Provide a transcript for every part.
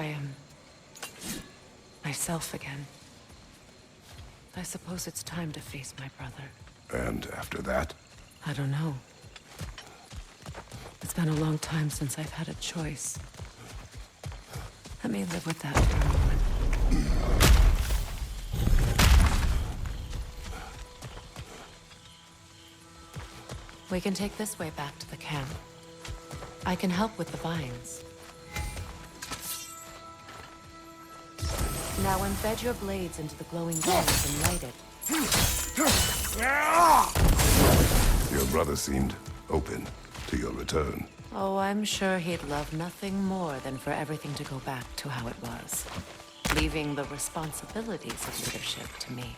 am myself again. I suppose it's time to face my brother. And after that? I don't know. It's been a long time since I've had a choice. Let me live with that for a moment. We can take this way back to the camp. I can help with the vines. Now embed your blades into the glowing vines and light it. Your brother seemed open to your return. Oh, I'm sure he'd love nothing more than for everything to go back to how it was, leaving the responsibilities of leadership to me.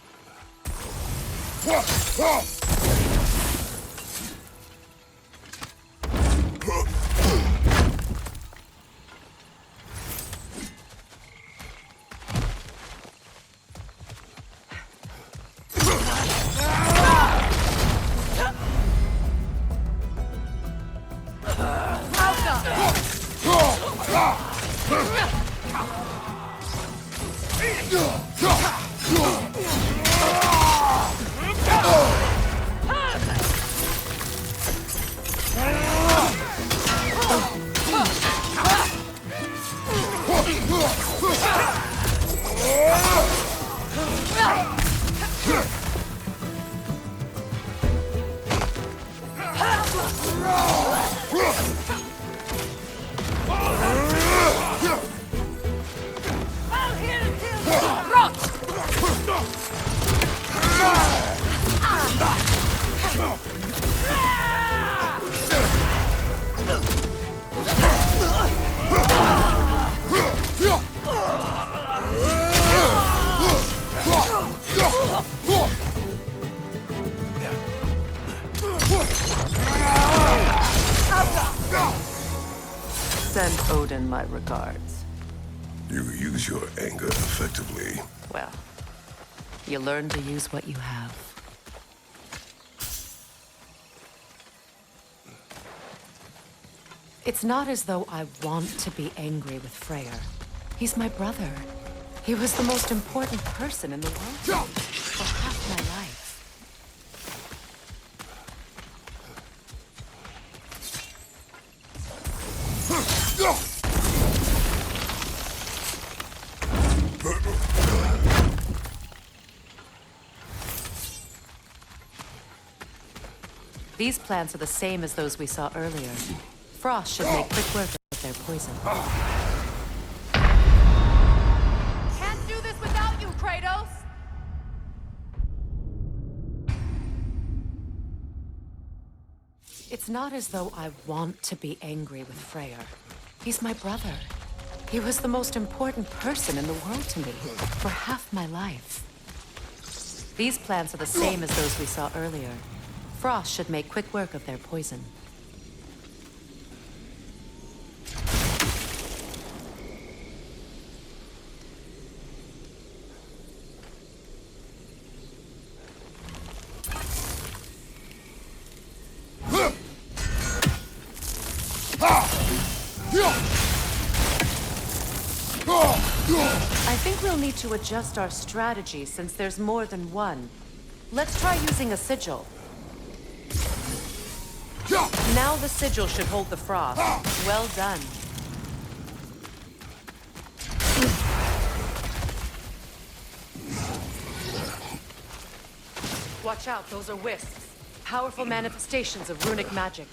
Send Odin my regards. You use your anger effectively. Well, you learn to use what you have. It's not as though I want to be angry with Freyr. He's my brother. He was the most important person in the world for half my life. These plants are the same as those we saw earlier. Frost should make quick work of their poison. Can't do this without you, Kratos! It's not as though I want to be angry with Freyr. He's my brother. He was the most important person in the world to me for half my life. These plants are the same as those we saw earlier. Frost should make quick work of their poison. I think we'll need to adjust our strategy since there's more than one. Let's try using a sigil. Now the sigil should hold the frost. Well done. Watch out, those are wisps. Powerful manifestations of runic magic.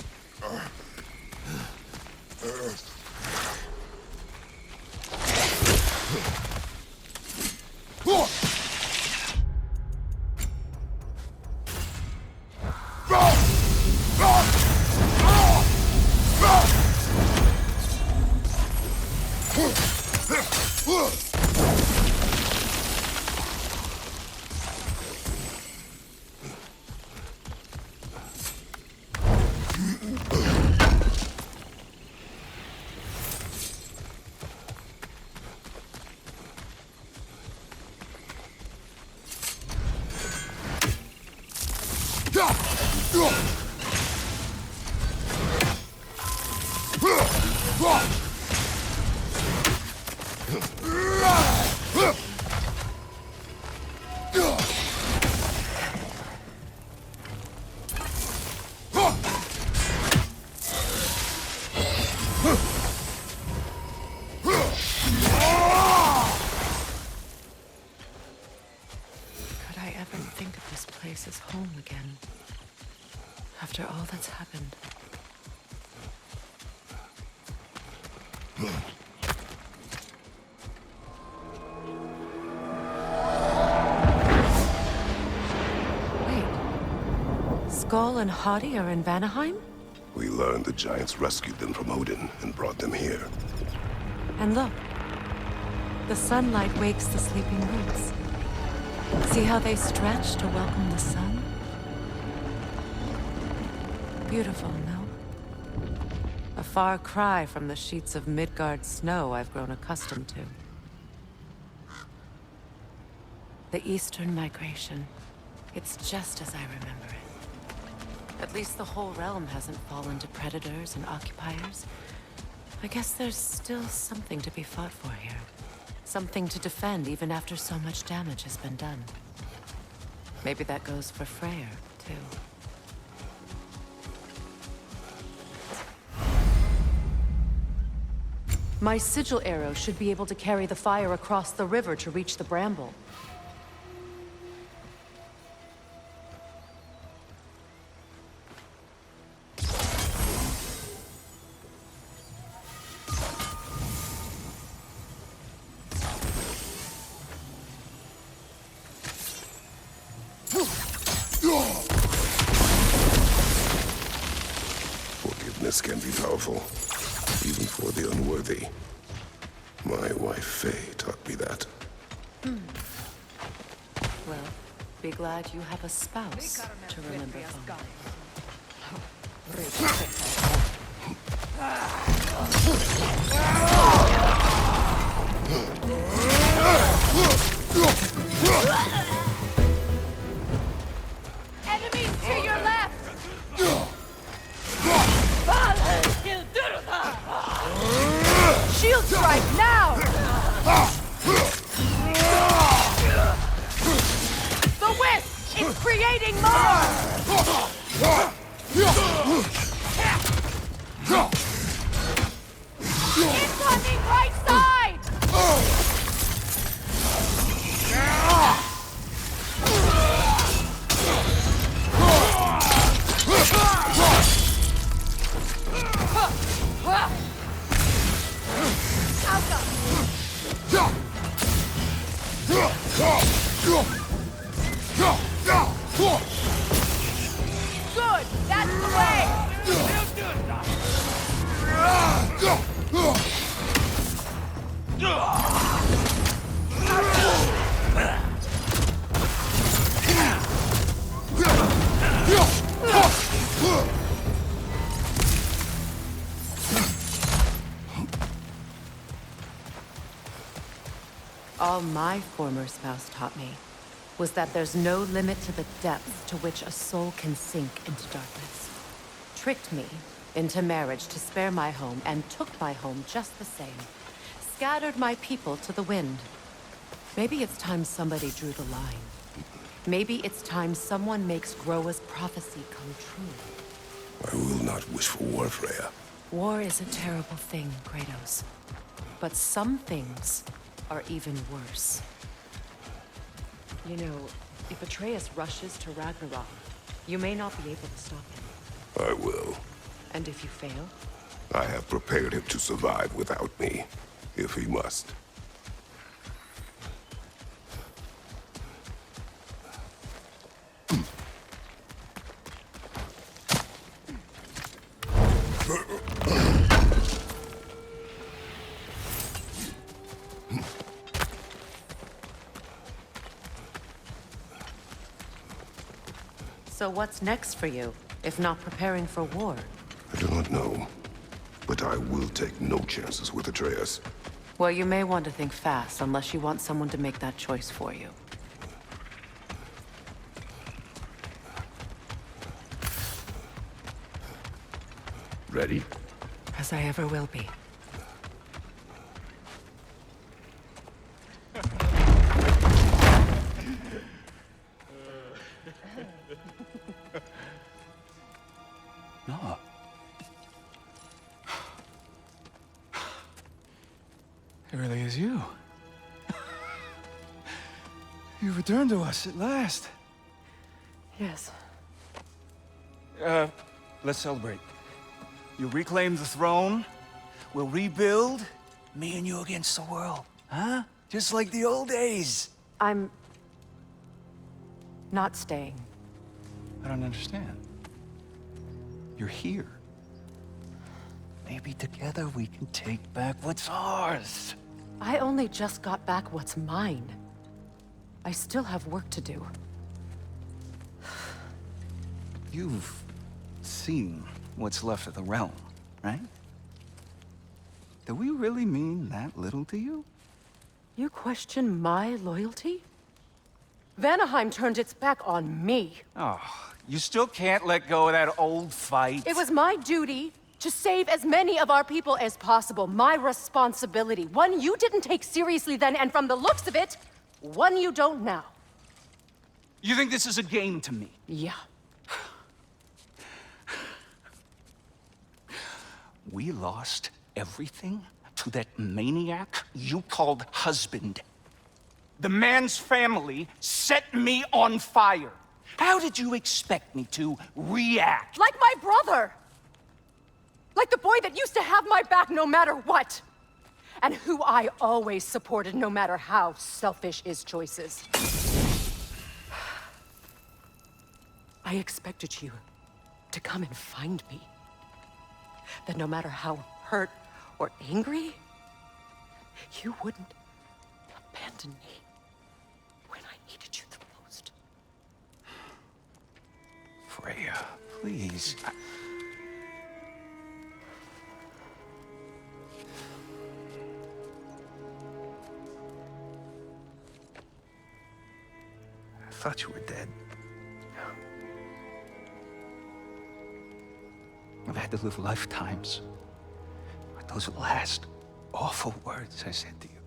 Is home again. After all that's happened. Wait. Skull and Hadi are in Vanaheim? We learned the giants rescued them from Odin and brought them here. And look. The sunlight wakes the sleeping roots. See how they stretch to welcome the sun? Beautiful, no? A far cry from the sheets of Midgard snow I've grown accustomed to. The Eastern Migration. It's just as I remember it. At least the whole realm hasn't fallen to predators and occupiers. I guess there's still something to be fought for here. Something to defend even after so much damage has been done. Maybe that goes for Freyr, too. My sigil arrow should be able to carry the fire across the river to reach the bramble. Forgiveness can be powerful, even for the unworthy. My wife Faye taught me that. Well, be glad you have a spouse to remember fondly. Enemies to your left! Shield strike now! The wisp is creating more! Incoming right side! Good, that's the way! All my former spouse taught me was that there's no limit to the depth to which a soul can sink into darkness. Tricked me into marriage to spare my home and took my home just the same. Scattered my people to the wind. Maybe it's time somebody drew the line. Maybe it's time someone makes Groa's prophecy come true. I will not wish for war, Freya. War is a terrible thing, Kratos. But some things are even worse. You know, if Atreus rushes to Ragnarok, you may not be able to stop him. I will. And if you fail? I have prepared him to survive without me, if he must. So what's next for you, if not preparing for war? I do not know, but I will take no chances with Atreus. Well, you may want to think fast, unless you want someone to make that choice for you. Ready? As I ever will be. is you. You returned to us at last. Yes. Let's celebrate. You reclaim the throne. We'll rebuild. Me and you against the world. Huh? Just like the old days. I'm not staying. I don't understand. You're here. Maybe together we can take back what's ours. I only just got back what's mine. I still have work to do. You've seen what's left of the realm, right? Do we really mean that little to you? You question my loyalty? Vanaheim turned its back on me. Oh, you still can't let go of that old fight? It was my duty to save as many of our people as possible. My responsibility. One you didn't take seriously then, and from the looks of it, one you don't now. You think this is a game to me? Yeah. We lost everything to that maniac you called husband. The man's family set me on fire. How did you expect me to react? Like my brother! Like the boy that used to have my back no matter what! And who I always supported no matter how selfish his choices. I expected you to come and find me. That no matter how hurt or angry, you wouldn't abandon me when I needed you the most. Freya, please. I thought you were dead. I've had to live lifetimes with those last awful words I said to you.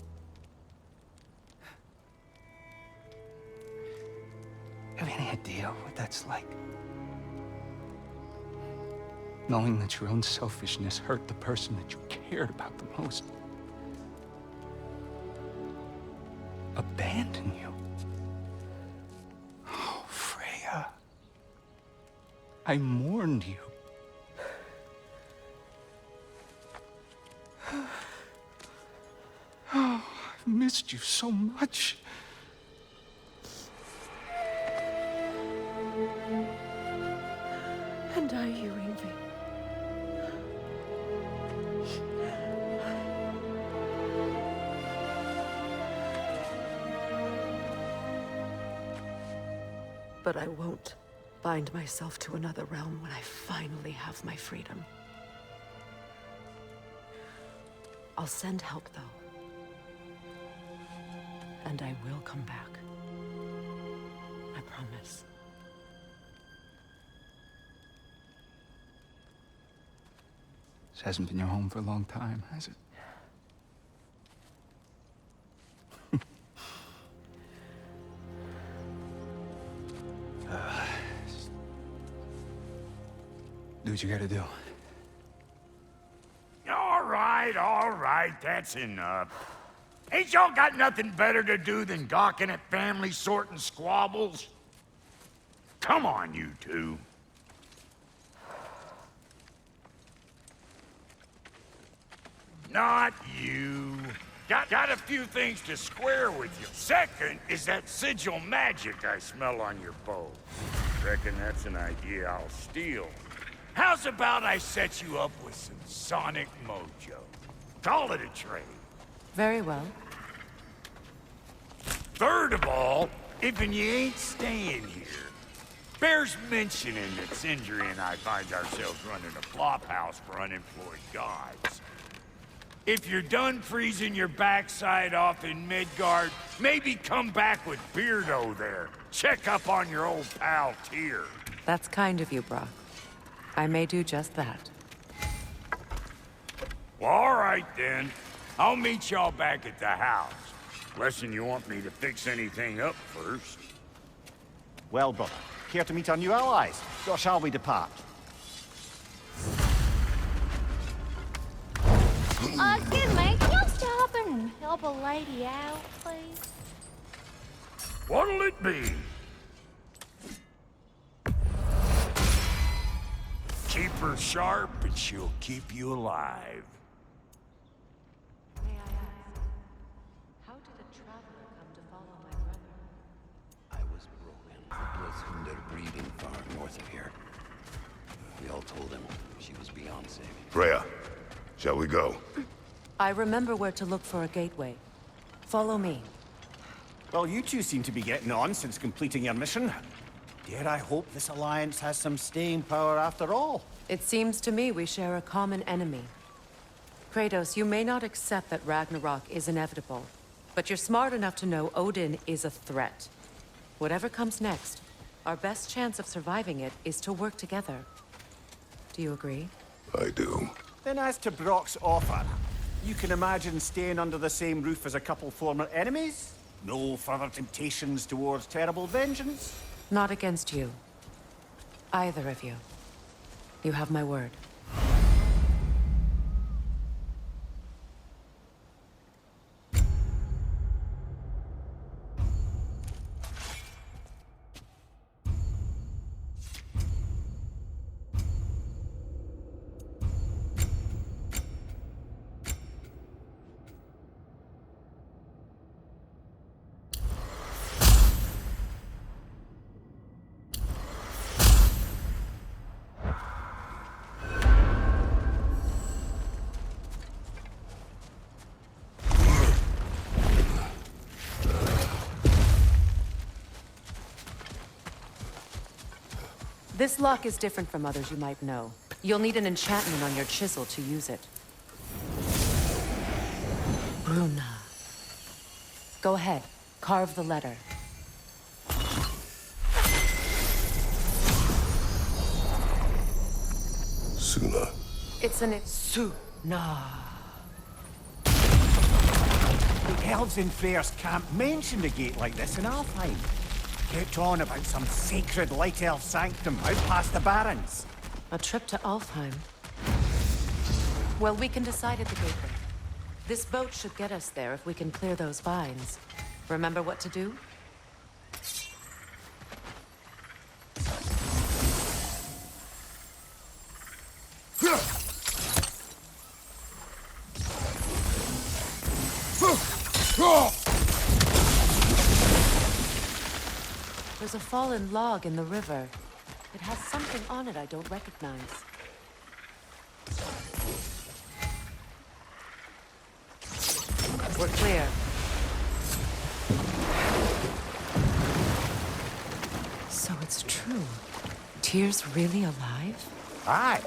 Have any idea what that's like? Knowing that your own selfishness hurt the person that you cared about the most. Abandon you. Oh, Freya. I mourned you. Oh, I've missed you so much. And I you, Ingvi. But I won't bind myself to another realm when I finally have my freedom. I'll send help, though. And I will come back. I promise. This hasn't been your home for a long time, has it? Do what you gotta do. All right, that's enough. Ain't y'all got nothing better to do than gawking at family sorting squabbles? Come on, you two. Not you. Got a few things to square with you. Second is that sigil magic I smell on your bow. Reckon that's an idea I'll steal. How's about I set you up with some sonic mojo? Call it a trade. Very well. Third of all, if you ain't staying here, bears mentioning that Sindri and I find ourselves running a flop house for unemployed gods. If you're done freezing your backside off in Midgard, maybe come back with Beardo there. Check up on your old pal Tyr. That's kind of you, Brock. I may do just that. Well, all right then. I'll meet y'all back at the house. Lesson you want me to fix anything up first. Well, brother, here to meet our new allies. So shall we depart? Excuse me, can y'all stop and Help a lady out, please? What'll it be? Keep her sharp and she'll keep you alive. May I ask, how did a traveler come to follow my brother? I was broken. Bloodsunder breeding far north of here. We all told him she was beyond saving. Freya, shall we go? I remember where to look for a gateway. Follow me. Well, you two seem to be getting on since completing your mission. Dare I hope this alliance has some staying power after all? It seems to me we share a common enemy. Kratos, you may not accept that Ragnarok is inevitable, but you're smart enough to know Odin is a threat. Whatever comes next, our best chance of surviving it is to work together. Do you agree? I do. Then as to Brock's offer, you can imagine staying under the same roof as a couple former enemies? No further temptations towards terrible vengeance? Not against you. Either of you. You have my word. This lock is different from others you might know. You'll need an enchantment on your chisel to use it. Bruna. Go ahead. Carve the letter. Suna. It's an Suna. The elves in Freyr's camp mentioned a gate like this in Alfheim. Kept on about some sacred light elf sanctum out past the Barrens. A trip to Alfheim. Well, we can decide at the gateway. This boat should get us there if we can clear those vines. Remember what to do? There's a fallen log in the river. It has something on it I don't recognize. We're clear. So it's true. Tyr's really alive? Aye.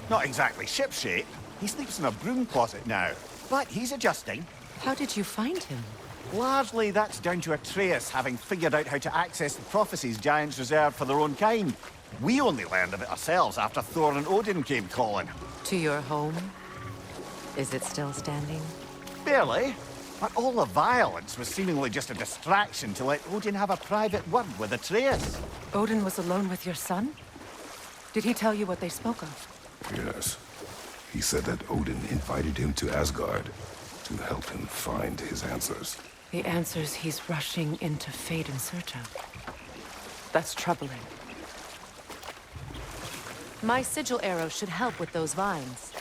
Not exactly shipshape. He sleeps in a broom closet now. But he's adjusting. How did you find him? Largely, that's down to Atreus having figured out how to access the prophecies giants reserved for their own kind. We only learned of it ourselves after Thor and Odin came calling. To your home? Is it still standing? Barely. But all the violence was seemingly just a distraction to let Odin have a private word with Atreus. Odin was alone with your son? Did he tell you what they spoke of? Yes. He said that Odin invited him to Asgard to help him find his answers. The answers he's rushing into fate in search of. That's troubling. My sigil arrow should help with those vines.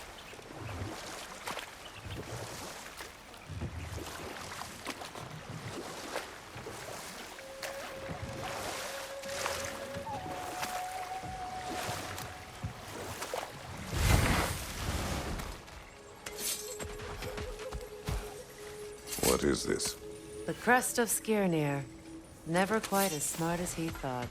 What is this? The crest of Skirnir. Never quite as smart as he thought.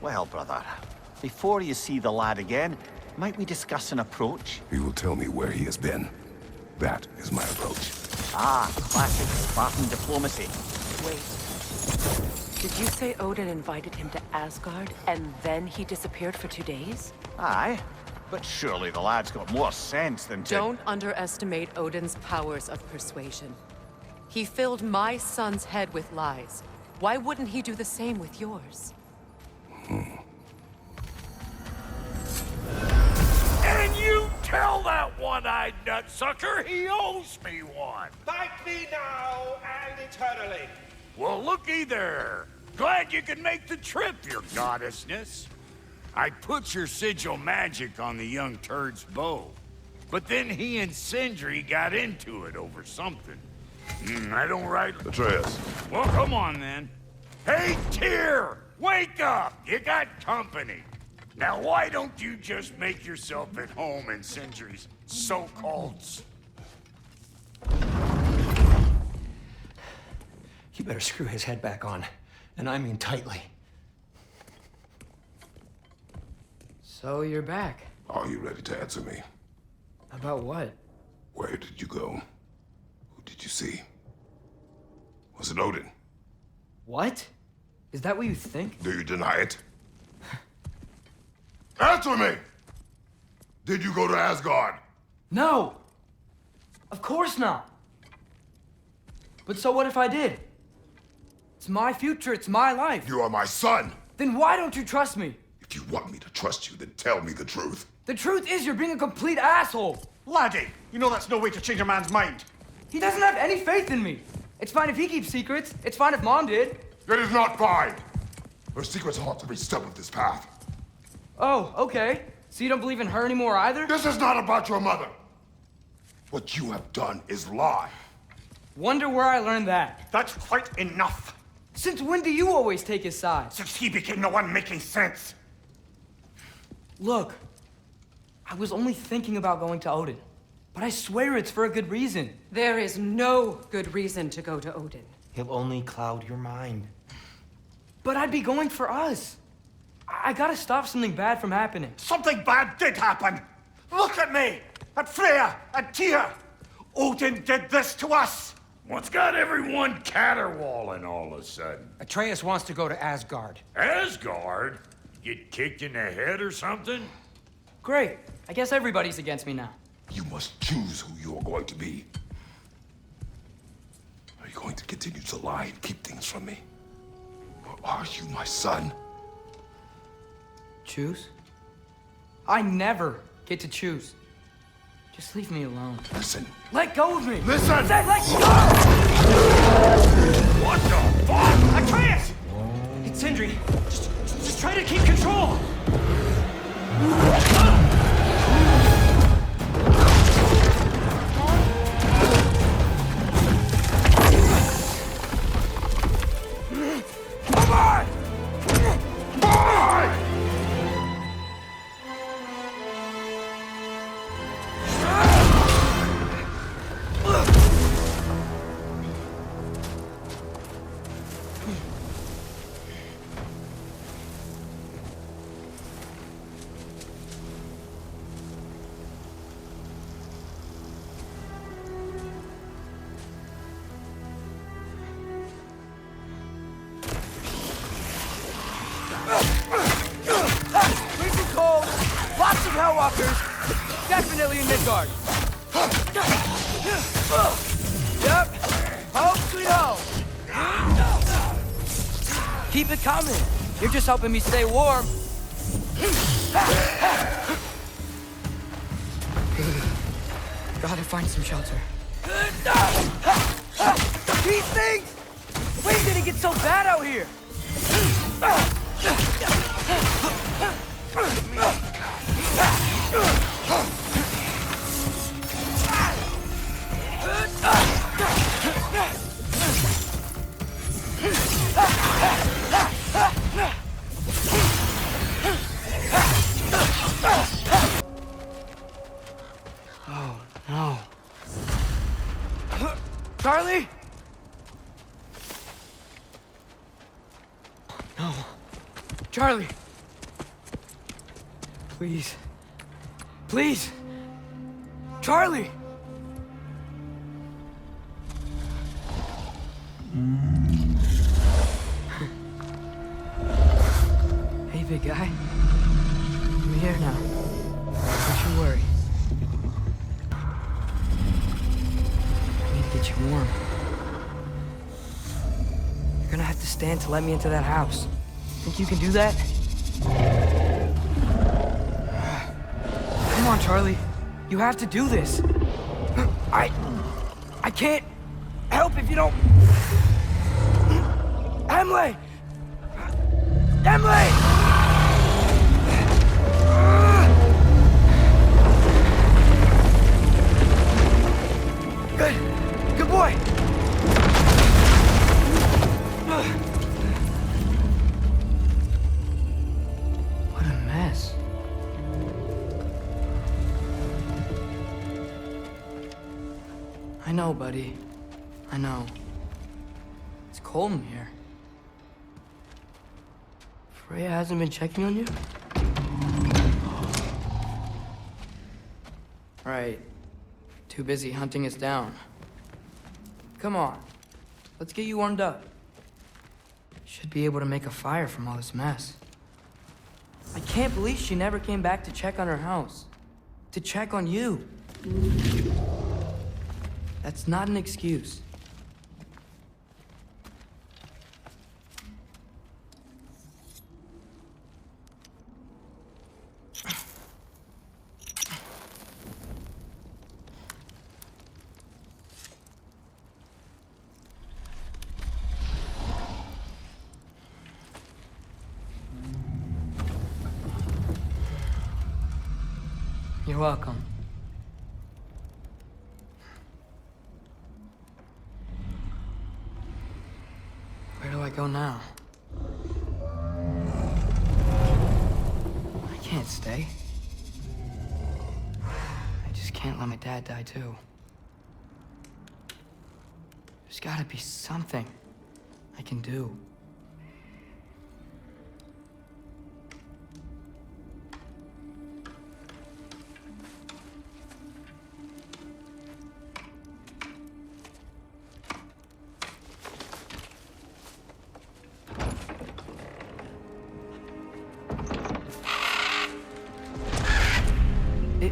Well, brother, before you see the lad again, might we discuss an approach? He will tell me where he has been. That is my approach. Ah, classic Spartan diplomacy. Wait. Did you say Odin invited him to Asgard, and then he disappeared for 2 days? Aye, but surely the lad's got more sense than to... Don't underestimate Odin's powers of persuasion. He filled my son's head with lies. Why wouldn't he do the same with yours? And you tell that one-eyed nutsucker he owes me one. Thank me now and eternally. Well, looky there. Glad you could make the trip, your goddessness. I put your sigil magic on the young turd's bow. But then he and Sindri got into it over something. I don't write... Atreus. Well, come on, then. Hey, Tyr! Wake up! You got company. Now, why don't you just make yourself at home in Sindri's so-called... You better screw his head back on. And I mean tightly. So you're back. Are you ready to answer me? About what? Where did you go? Who did you see? Was it Odin? What? Is that what you think? Do you deny it? Answer me! Did you go to Asgard? No! Of course not! But so what if I did? It's my future, it's my life. You are my son! Then why don't you trust me? If you want me to trust you, then tell me the truth. The truth is you're being a complete asshole! Laddie, you know that's no way to change a man's mind. He doesn't have any faith in me. It's fine if he keeps secrets. It's fine if Mom did. It is not fine! Her secrets haunt every step of this path. Oh, okay. So you don't believe in her anymore either? This is not about your mother. What you have done is lie. Wonder where I learned that. That's quite enough. Since when do you always take his side? Since he became the one making sense. Look, I was only thinking about going to Odin. But I swear it's for a good reason. There is no good reason to go to Odin. He'll only cloud your mind. But I'd be going for us. I gotta stop something bad from happening. Something bad did happen. Look at me, at Freya, at Tyr. Odin did this to us. What's got everyone caterwauling all of a sudden? Atreus wants to go to Asgard. Asgard? Get kicked in the head or something? Great. I guess everybody's against me now. You must choose who you are going to be. Are you going to continue to lie and keep things from me? Or are you my son? Choose? I never get to choose. Just leave me alone. Listen. Let go of me! Listen! I said let go! What the fuck? Atreus! It's Sindri. Just try to keep control. Come on! Boy! Freezing cold, lots of Hellwalkers, definitely in Midgard. Yep, home sweet home. Keep it coming. You're just helping me stay warm. Gotta find some shelter. These things! When did it get so bad out here? Oh, no. Charlie? No. Charlie. Please. Please. Charlie! Hey, big guy. I'm here now. Don't you worry. I need to get you warm. You're gonna have to stand to let me into that house. Think you can do that? Come on, Charlie. You have to do this. I can't help if you don't... Emily! Emily! Good boy! What a mess. I know, buddy. I know. It's cold in here. Freya hasn't been checking on you? Right. Too busy hunting us down. Come on. Let's get you warmed up. Should be able to make a fire from all this mess. I can't believe she never came back to check on her house. To check on you. That's not an excuse. You're welcome. Where do I go now? I can't stay. I just can't let my dad die too. There's gotta be something I can do.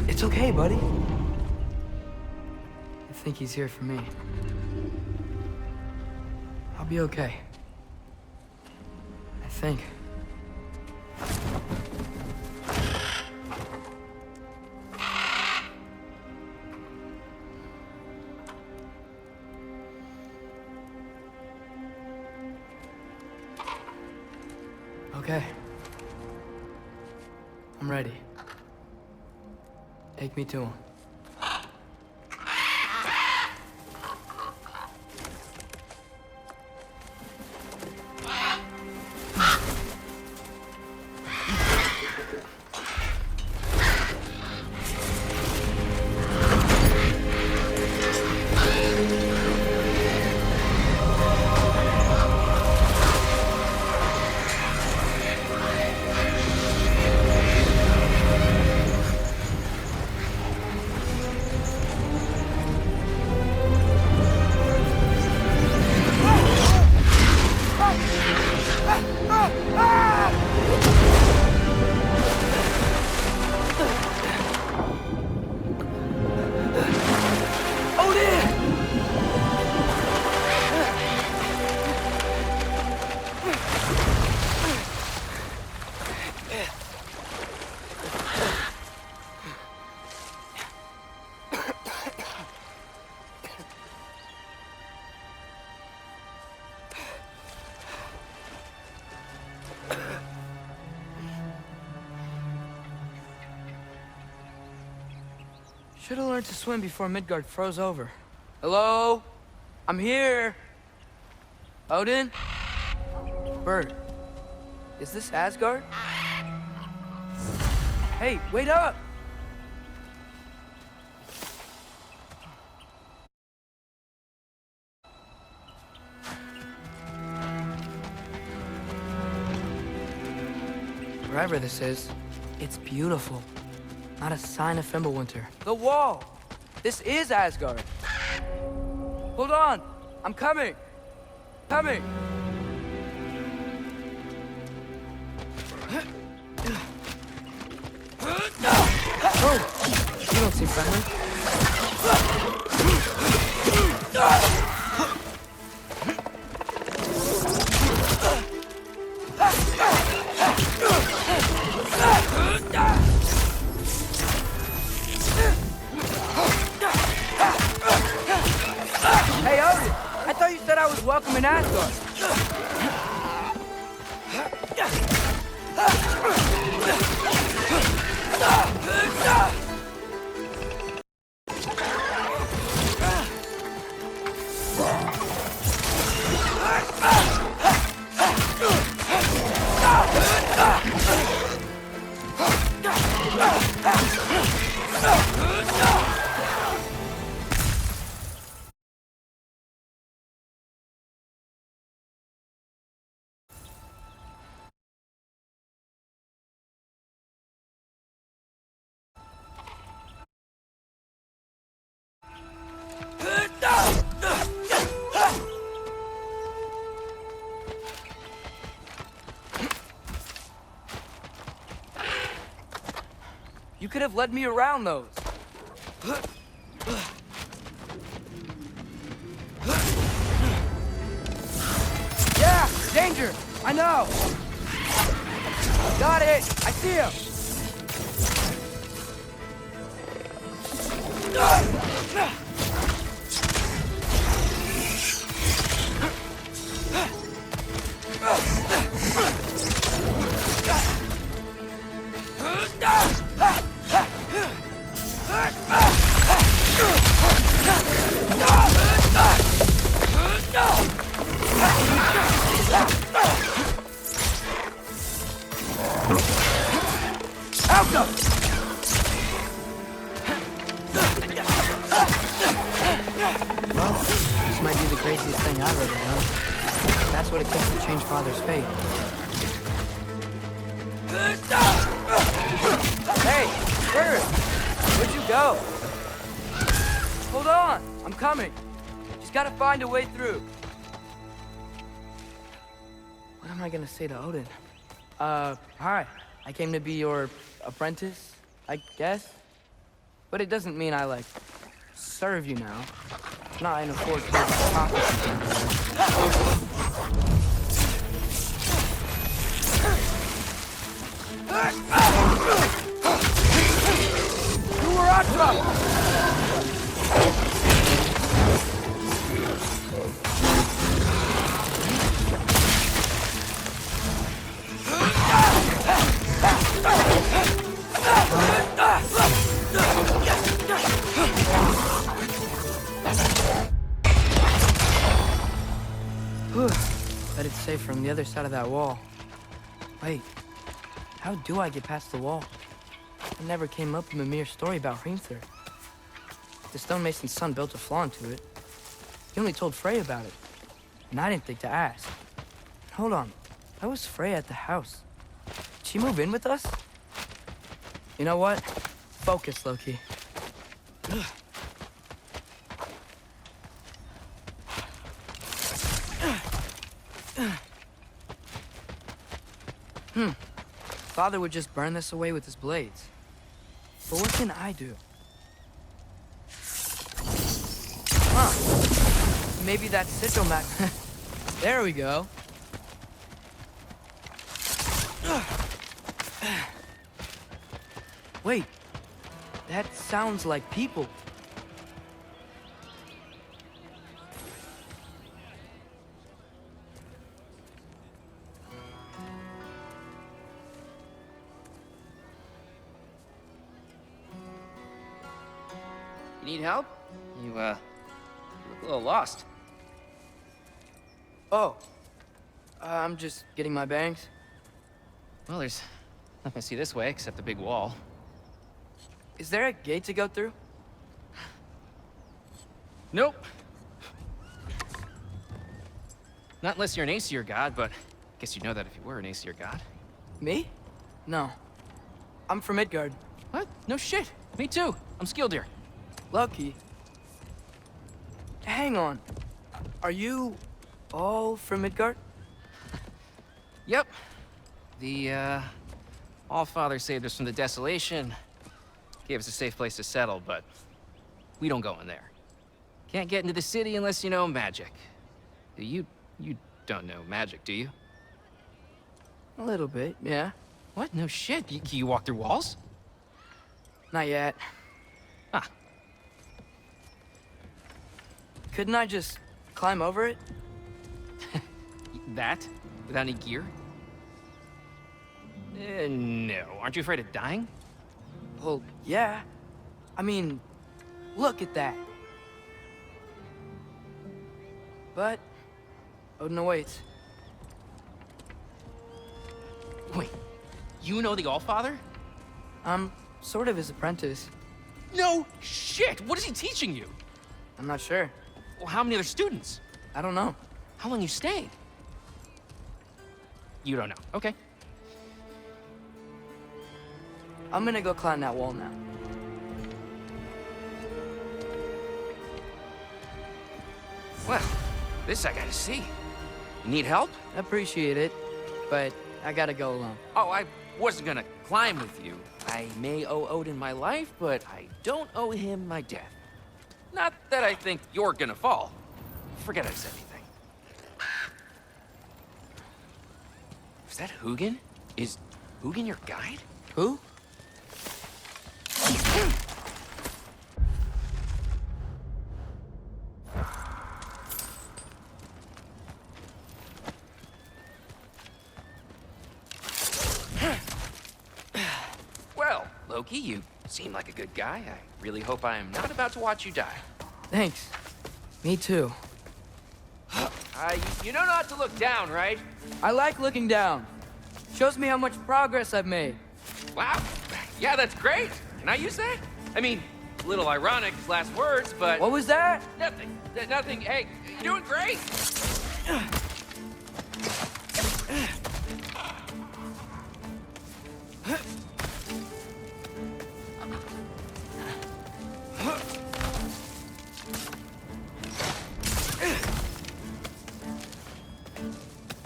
It's okay, buddy. I think he's here for me. I'll be okay. I think. Okay. I'm ready. Take me to him. Should have learned to swim before Midgard froze over. Hello? I'm here. Odin? Bird. Is this Asgard? Hey, wait up! Wherever this is, it's beautiful. Not a sign of Fimbulwinter. The wall! This is Asgard! Hold on! I'm coming! Coming! seem friendly? Hey, Odin! I thought you said I was welcome in Asgard. You could have led me around those. Yeah, danger! I know! Got it! I see him! Well, this might be the craziest thing I've ever done. That's what it takes to change Father's fate. Hey, Bird! Where'd you go? Hold on! I'm coming! Just gotta find a way through. What am I gonna say to Odin? Hi. I came to be your apprentice, I guess? But it doesn't mean I, like, serve you now. Not in a forged prophecy. You were on trouble! Bet it's safe from the other side of that wall. Wait, how do I get past the wall? It never came up in Mimir's story about Hrimthur. The stonemason's son built a flaw into it. He only told Frey about it, and I didn't think to ask. Hold on, how was Frey at the house? Did she move in with us? You know what? Focus, Loki. Father would just burn this away with his blades. But what can I do? Huh. Maybe that sigil mat. There we go. Wait. That sounds like people. You need help? You look a little lost. Oh. I'm just getting my bangs. Well, there's nothing to see this way except the big wall. Is there a gate to go through? Nope. Not unless you're an Aesir god, but I guess you'd know that if you were an Aesir god. Me? No. I'm from Midgard. What? No shit. Me too. I'm Skildir. Lucky. Hang on. Are you all from Midgard? Yep. The, All-Father saved us from the desolation. gave us a safe place to settle, but we don't go in there. Can't get into the city unless you know magic. You don't know magic, do you? A little bit, yeah. What? No shit. You walk through walls? Not yet. Ah. Couldn't I just climb over it? That? Without any gear? No. Aren't you afraid of dying? Well, yeah. I mean, look at that. But Odin awaits. Wait, you know the Allfather? I'm sort of his apprentice. No shit! What is he teaching you? I'm not sure. Well, how many other students? I don't know. How long you stayed? You don't know. Okay. I'm gonna go climb that wall now. Well, this I gotta see. You need help? Appreciate it, but I gotta go alone. Oh, I wasn't gonna climb with you. I may owe Odin my life, but I don't owe him my death. Not that I think you're gonna fall. Forget I said anything. Is that Hugin? Is Hugin your guide? Who? Well, Loki, you seem like a good guy. I really hope I am not about to watch you die. Thanks. Me too. You know not to look down, right? I like looking down. Shows me how much progress I've made. Wow. Yeah, that's great. Can I use that? I mean, a little ironic, his last words, but... What was that? Nothing. Nothing. Hey, you're doing great.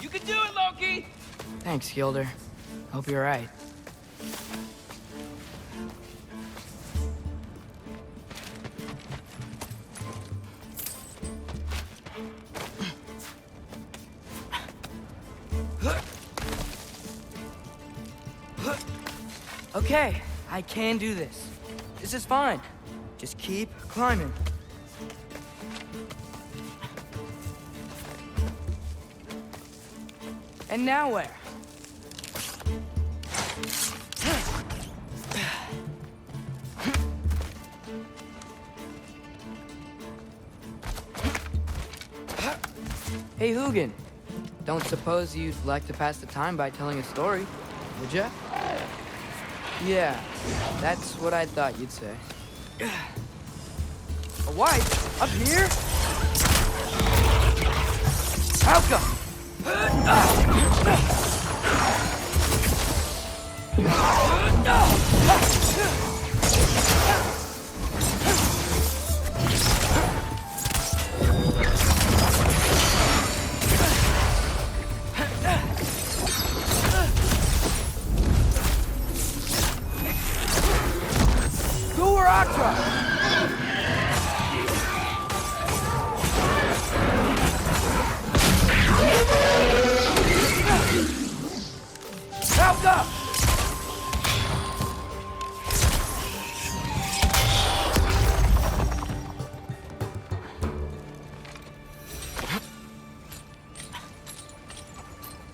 You can do it, Loki! Thanks, Gilder. Hope you're right. Okay, I can do this. This is fine. Just keep climbing. And now where? Hey, Hugin. Don't suppose you'd like to pass the time by telling a story, would ya? Yeah, that's what I thought you'd say. A wife? Up here? How come?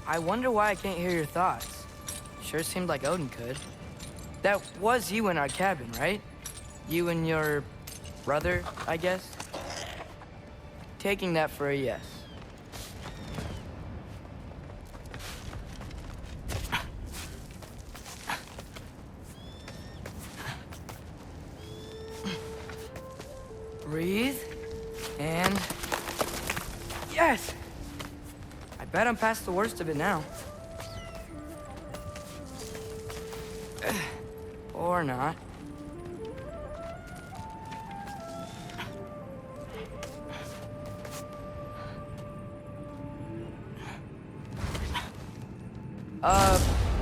I wonder why I can't hear your thoughts. Sure seemed like Odin could. That was you in our cabin, right? You and your brother, I guess? Taking that for a yes. Breathe, and... Yes! I bet I'm past the worst of it now. Or not.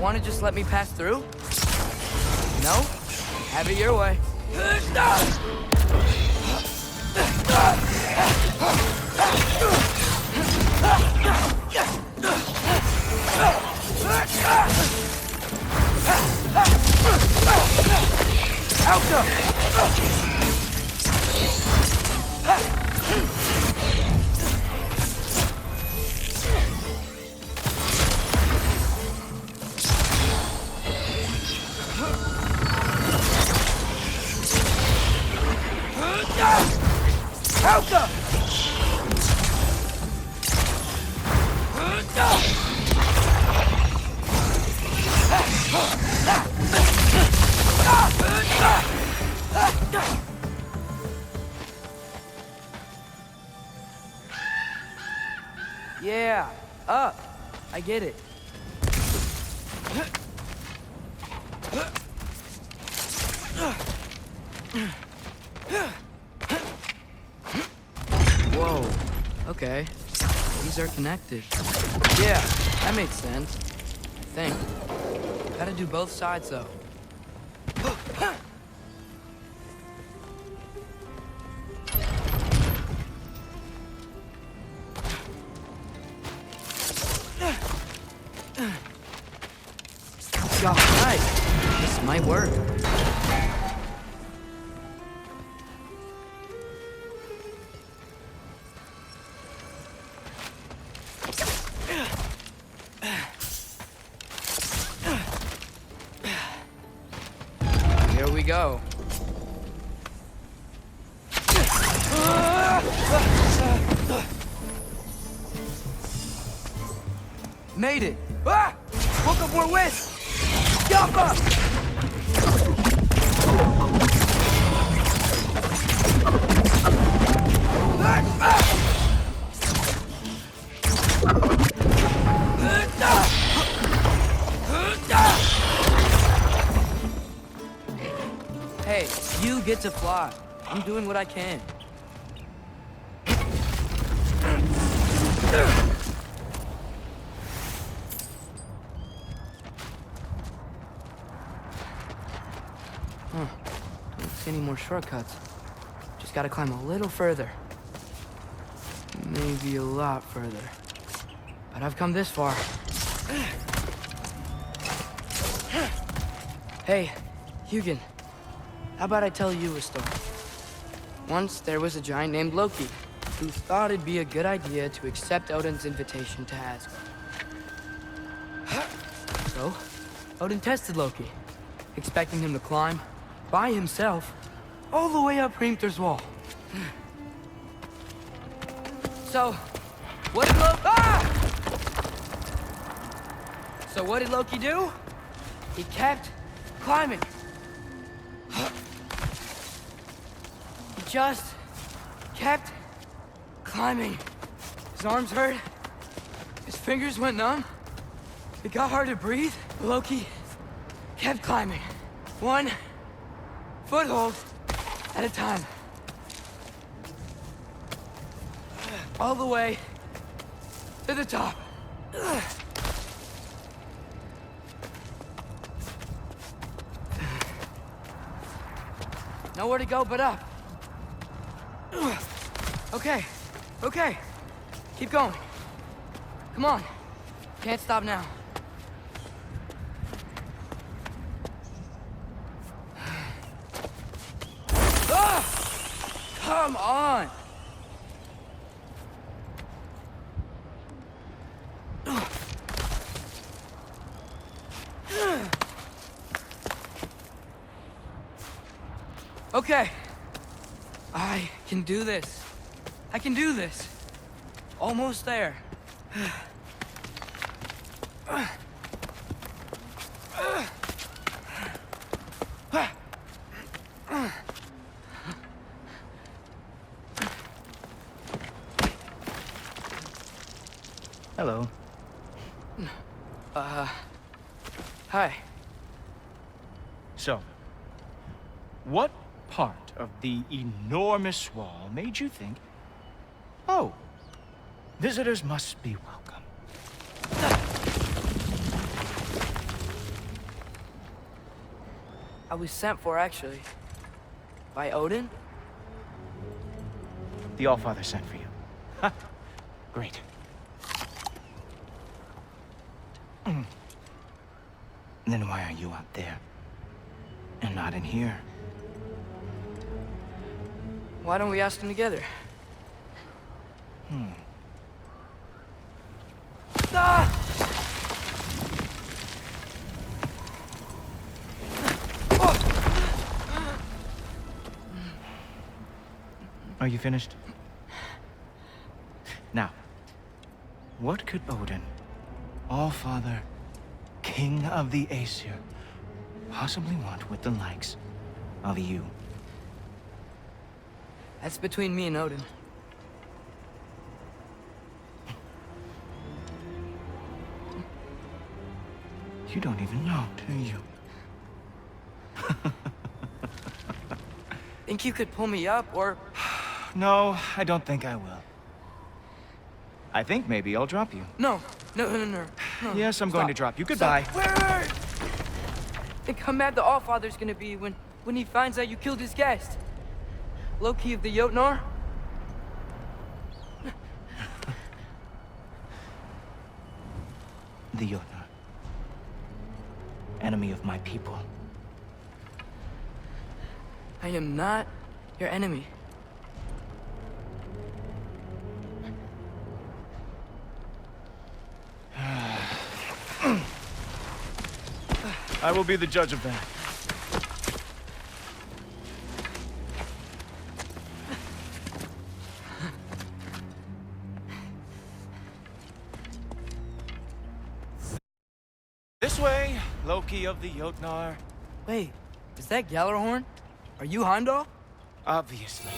Want to just let me pass through? No? Have it your way. Yeah, up. I get it. Whoa. Okay. These are connected. Yeah, that makes sense. I think. Gotta do both sides, though. All right. This might work. Here we go. Made it! Ah! Woke up more west! Jump up! Hey, you get to fly. I'm doing what I can. Don't see any more shortcuts. Just gotta climb a little further. Maybe a lot further. But I've come this far. Hey, Hugin. How about I tell you a story? Once there was a giant named Loki who thought it'd be a good idea to accept Odin's invitation to Asgard. So, Odin tested Loki, expecting him to climb by himself all the way up Hrimthur's wall. So, what did Loki do? He kept climbing. He just kept climbing. His arms hurt. His fingers went numb. It got hard to breathe. Loki kept climbing. One foothold at a time. All the way to the top. Nowhere to go but up. Okay, okay. Keep going. Come on. Can't stop now. Come on! Okay. I can do this. I can do this. Almost there. Hello. Hi. So, what part of the enormous wall made you think, oh, visitors must be welcome? I was sent for, actually. By Odin? The Allfather sent for you. Ha! Great. Then why are you out there? And not in here? Why don't we ask them together? Ah! Are you finished? Now, what could Odin, Allfather, King of the Aesir, possibly want with the likes of you? That's between me and Odin. You don't even know, do you? Think you could pull me up, or... No, I don't think I will. I think maybe I'll drop you. No. Yes, I'm going to drop you. Goodbye. Wait! Think how mad the Allfather's gonna be when he finds out you killed his guest. Loki of the Jotnar? The Jotnar. Enemy of my people. I am not your enemy. I will be the judge of that. This way, Loki of the Jotnar. Wait, is that Gjallarhorn? Are you Heimdall? Obviously.